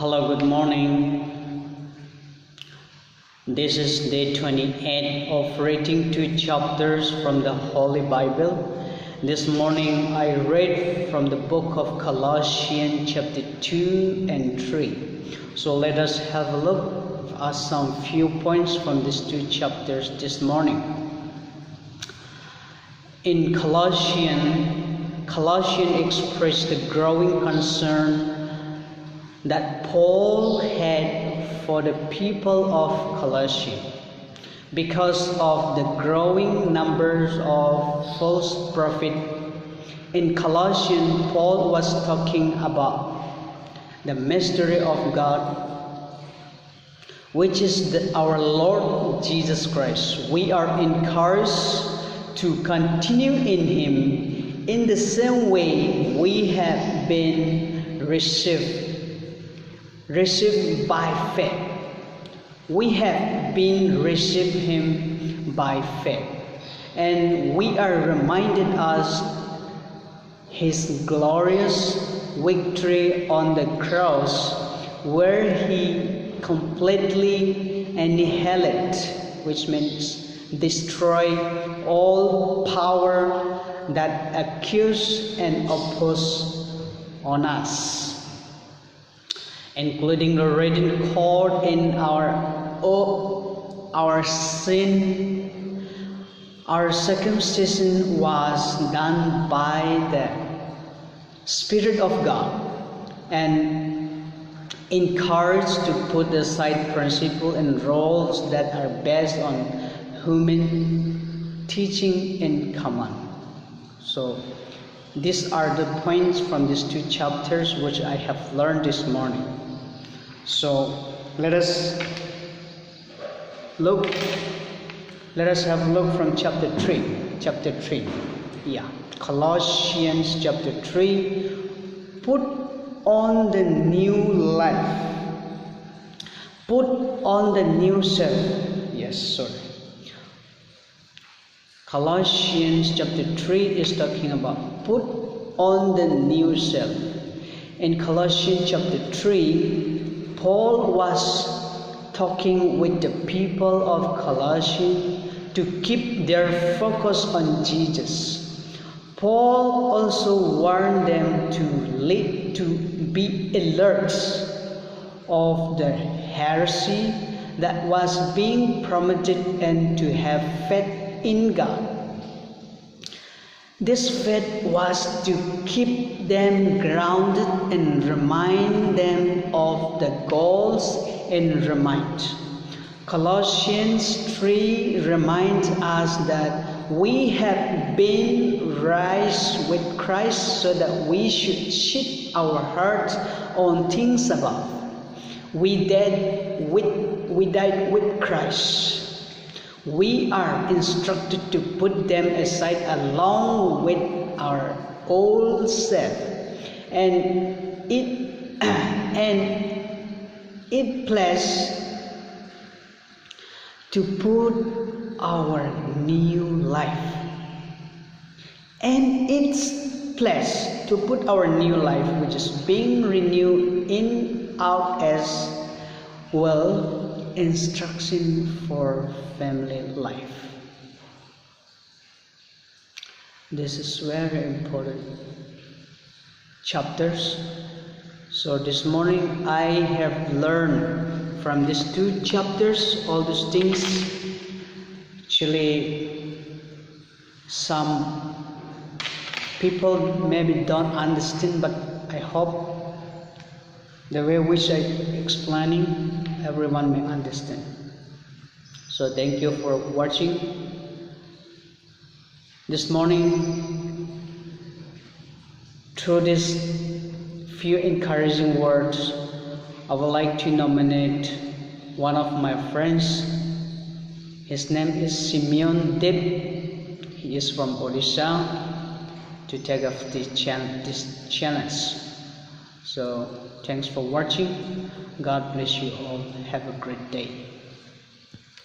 Hello, good morning. This is day 28 of reading 2 chapters from the Holy Bible. This morning I read from the book of Colossians chapter 2 and 3. So let us have a look at some few points from these 2 chapters this morning. In Colossians expressed the growing concern that Paul had for the people of Colossae because of the growing numbers of false prophets. In Colossians, Paul was talking about the mystery of God, which is our Lord Jesus Christ. We are encouraged to continue in Him in the same way we have been received by faith. We have been received Him by faith, and we are reminded us His glorious victory on the cross, where He completely annihilated, which means destroy all power that accuse and oppose on us, including already caught in our sin. Our circumcision was done by the Spirit of God, and encouraged to put aside principles and rules that are based on human teaching and command. So these are the points from these 2 chapters which I have learned this morning. So let us have a look from chapter 3. Colossians chapter 3. Put on the new life. Put on the new self. Colossians chapter 3 is talking about put on the new self. In Colossians chapter 3, Paul was talking with the people of Colossae to keep their focus on Jesus. Paul also warned them to be alert of the heresy that was being promoted and to have faith in God. This faith was to keep them grounded and remind them of the goals in mind. Colossians 3 reminds us that we have been raised with Christ, so that we should set our hearts on things above. We died with Christ. We are instructed to put them aside along with our old self, and it place to put our new life, and its place to put our new life, which is being renewed in out as well. Instruction for family life. This is very important chapters. So this morning I have learned from these 2 chapters all these things. Actually, some people maybe don't understand, but I hope the way which I explaining, everyone may understand. So thank you for watching. This morning, through these few encouraging words, I would like to nominate one of my friends. His name is Simeon Dip. He is from Odisha, to take up this challenge. So thanks for watching. God bless you all. Have a great day.